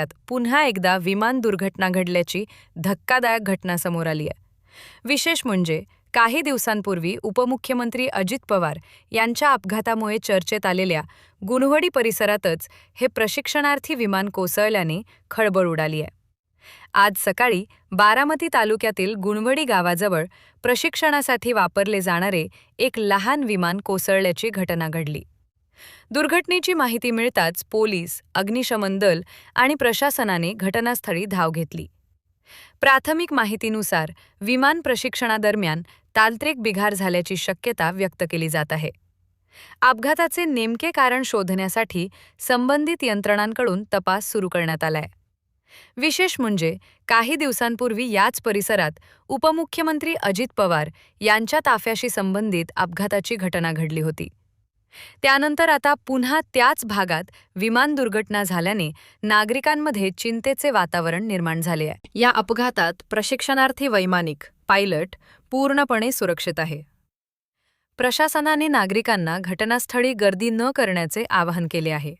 तालुक्यात पुन्हा एकदा विमान दुर्घटना घडल्याची धक्कादायक घटना समोर आली आहे। विशेष म्हणजे काही दिवसांपूर्वी उपमुख्यमंत्री अजित पवार यांच्या अपघातामुळे चर्चेत आलेल्या गुणवडी परिसरातच हे प्रशिक्षणार्थी विमान कोसळल्याने खळबळ उडाली आहे। आज सकाळी बारामती तालुक्यातील गुणवडी गावाजवळ प्रशिक्षणासाठी वापरले जाणारे एक लहान विमान कोसळल्याची घटना घडली। दुर्घटनेची माहिती मिळताच पोलीस, अग्निशमन दल आणि प्रशासनाने घटनास्थळी धाव घेतली। प्राथमिक माहितीनुसार विमान प्रशिक्षणादरम्यान तांत्रिक बिघाड झाल्याची शक्यता व्यक्त केली जात आहे। अपघाताचे नेमके कारण शोधण्यासाठी संबंधित यंत्रणांकडून तपास सुरू करण्यात आलाय। विशेष म्हणजे काही दिवसांपूर्वी याच परिसरात उपमुख्यमंत्री अजित पवार यांच्या ताफ्याशी संबंधित अपघाताची घटना घडली होती। त्यानंतर आता पुन्हा त्याच भागात विमान दुर्घटना झाल्याने नागरिकांमध्ये चिंतेचे वातावरण निर्माण झाले आहे। या अपघातात प्रशिक्षणार्थी वैमानिक पायलट पूर्णपणे सुरक्षित आहे। प्रशासनाने नागरिकांना घटनास्थळी गर्दी न करण्याचे आवाहन केले आहे।